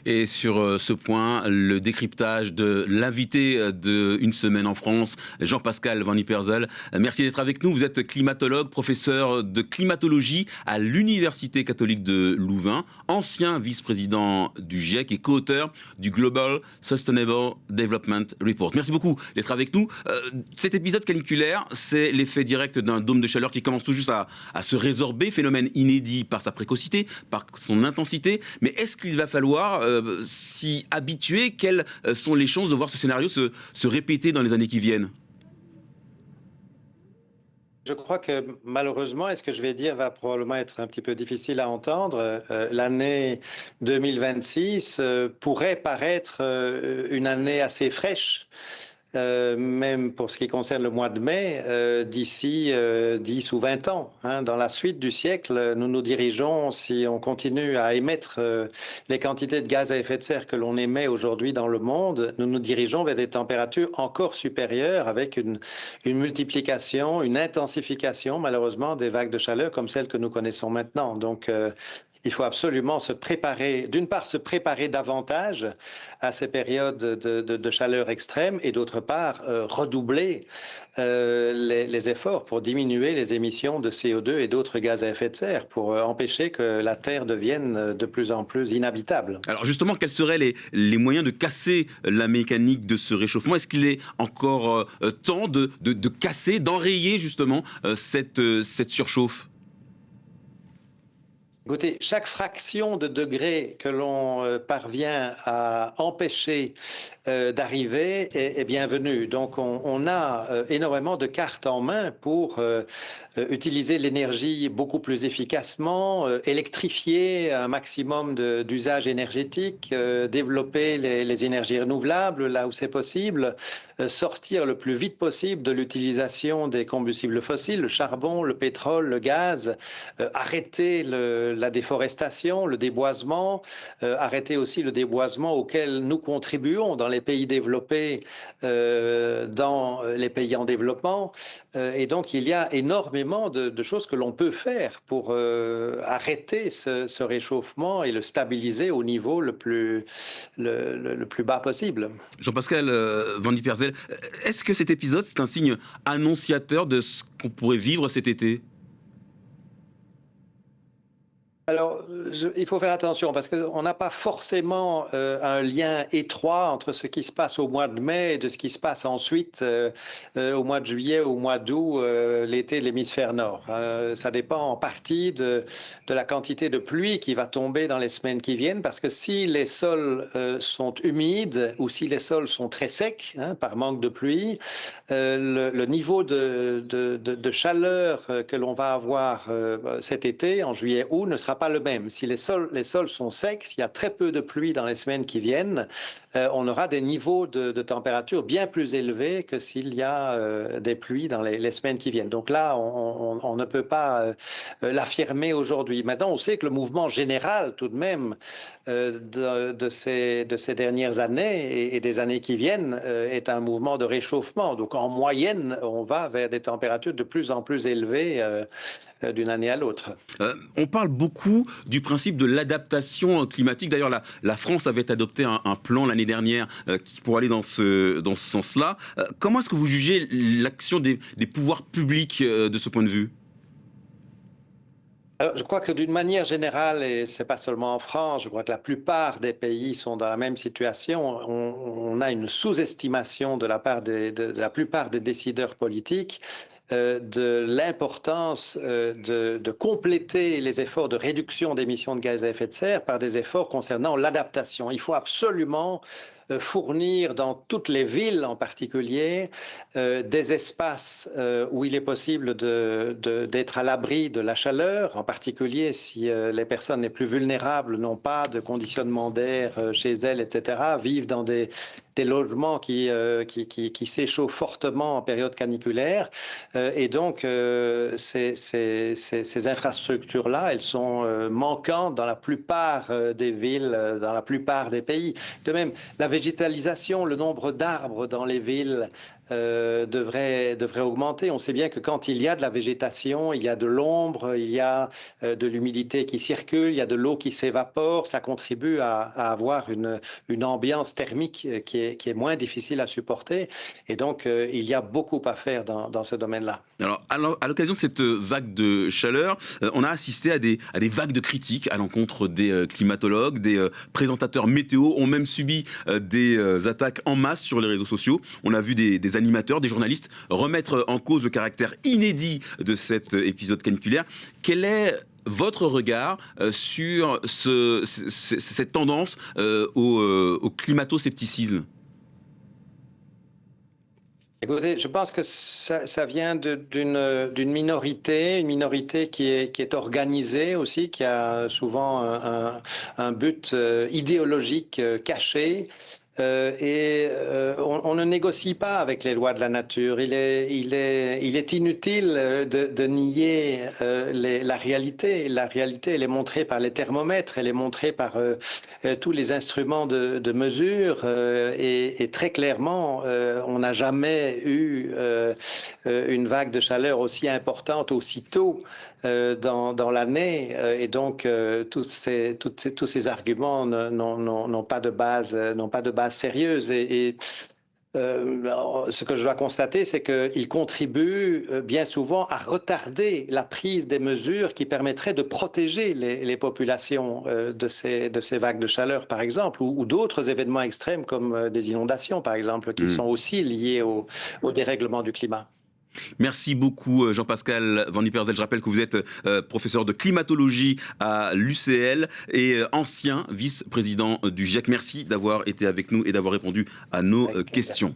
Et sur ce point, le décryptage de l'invité de Une semaine en France, Jean-Pascal Van Ypersel. Merci d'être avec nous. Vous êtes climatologue, professeur de climatologie à l'Université catholique de Louvain, ancien vice-président du GIEC et co-auteur du Global Sustainable Development Report. Merci beaucoup d'être avec nous. Cet épisode caniculaire, c'est l'effet direct d'un dôme de chaleur qui commence tout juste à se résorber, phénomène inédit par sa précocité, par son intensité. Mais est-ce qu'il va falloir s'y habituer? Quelles sont les chances de voir ce scénario se répéter dans les années qui viennent? Je crois que malheureusement, et ce que je vais dire va probablement être un petit peu difficile à entendre, l'année 2026 pourrait paraître une année assez fraîche. Même pour ce qui concerne le mois de mai, d'ici 10 ou 20 ans. Dans la suite du siècle, nous nous dirigeons, si on continue à émettre les quantités de gaz à effet de serre que l'on émet aujourd'hui dans le monde, nous nous dirigeons vers des températures encore supérieures avec une multiplication, une intensification malheureusement des vagues de chaleur comme celles que nous connaissons maintenant. Donc, il faut absolument se préparer, d'une part se préparer davantage à ces périodes de chaleur extrême et d'autre part redoubler les efforts pour diminuer les émissions de CO2 et d'autres gaz à effet de serre pour empêcher que la Terre devienne de plus en plus inhabitable. Alors justement, quels seraient les moyens de casser la mécanique de ce réchauffement? Est-ce qu'il est encore temps de casser, d'enrayer justement cette surchauffe? Écoutez, chaque fraction de degré que l'on parvient à empêcher d'arriver est bienvenue. Donc on a énormément de cartes en main pour utiliser l'énergie beaucoup plus efficacement, électrifier un maximum d'usages énergétiques, développer les énergies renouvelables là où c'est possible, sortir le plus vite possible de l'utilisation des combustibles fossiles, le charbon, le pétrole, le gaz, arrêter la déforestation, le déboisement, arrêter aussi le déboisement auquel nous contribuons dans les pays développés, dans les pays en développement. Et donc, il y a énormément de choses que l'on peut faire pour arrêter ce réchauffement et le stabiliser au niveau le plus bas possible. Jean-Pascal Van Ypersel, est-ce que cet épisode, c'est un signe annonciateur de ce qu'on pourrait vivre cet été? Alors, il faut faire attention parce qu'on n'a pas forcément un lien étroit entre ce qui se passe au mois de mai et de ce qui se passe ensuite au mois de juillet, au mois d'août, l'été de l'hémisphère nord. Ça dépend en partie de la quantité de pluie qui va tomber dans les semaines qui viennent parce que si les sols sont humides ou si les sols sont très secs par manque de pluie, le niveau de chaleur que l'on va avoir cet été, en juillet-août, ne sera pas le même. Si les sols sont secs, s'il y a très peu de pluie dans les semaines qui viennent, on aura des niveaux de température bien plus élevés que s'il y a des pluies dans les semaines qui viennent. Donc là, on ne peut pas l'affirmer aujourd'hui. Maintenant, on sait que le mouvement général, tout de même, de ces dernières années et des années qui viennent, est un mouvement de réchauffement. Donc en moyenne, on va vers des températures de plus en plus élevées d'une année à l'autre. On parle beaucoup du principe de l'adaptation climatique. D'ailleurs, la France avait adopté un plan l'année dernière pour aller dans ce sens-là. Comment est-ce que vous jugez l'action des pouvoirs publics de ce point de vue? Alors, je crois que d'une manière générale, et ce n'est pas seulement en France, je crois que la plupart des pays sont dans la même situation. On a une sous-estimation de la part de la plupart des décideurs politiques de l'importance de compléter les efforts de réduction d'émissions de gaz à effet de serre par des efforts concernant l'adaptation. Il faut absolument fournir dans toutes les villes en particulier des espaces où il est possible d'être à l'abri de la chaleur, en particulier si les personnes les plus vulnérables n'ont pas de conditionnement d'air chez elles, etc., vivent dans des logements qui s'échauffent fortement en période caniculaire. Et donc, ces infrastructures-là, elles sont manquantes dans la plupart des villes, dans la plupart des pays. De même, la végétalisation, le nombre d'arbres dans les villes devrait augmenter. On sait bien que quand il y a de la végétation, il y a de l'ombre, il y a de l'humidité qui circule, il y a de l'eau qui s'évapore, ça contribue à avoir une ambiance thermique qui est moins difficile à supporter. Et donc, il y a beaucoup à faire dans ce domaine-là. Alors, à l'occasion de cette vague de chaleur, on a assisté à des vagues de critiques à l'encontre des climatologues, des présentateurs météo ont même subi des attaques en masse sur les réseaux sociaux. On a vu des animateurs, des journalistes remettre en cause le caractère inédit de cet épisode caniculaire. Quel est votre regard sur cette tendance au climato-scepticisme ? Écoutez, je pense que ça vient d'une minorité, une minorité qui est organisée aussi, qui a souvent un but idéologique caché. On ne négocie pas avec les lois de la nature. Il est inutile de nier la réalité. La réalité, elle est montrée par les thermomètres, elle est montrée par tous les instruments de mesure. Et très clairement, on n'a jamais eu une vague de chaleur aussi importante aussitôt dans l'année. Et donc, tous ces arguments n'ont pas de base sérieuse. Ce que je dois constater, c'est qu'il contribue bien souvent à retarder la prise des mesures qui permettraient de protéger les populations de ces vagues de chaleur, par exemple, ou d'autres événements extrêmes comme des inondations, par exemple, qui sont aussi liés au dérèglement du climat. Merci beaucoup Jean-Pascal Van Ypersel. Je rappelle que vous êtes professeur de climatologie à l'UCL et ancien vice-président du GIEC. Merci d'avoir été avec nous et d'avoir répondu à nos questions.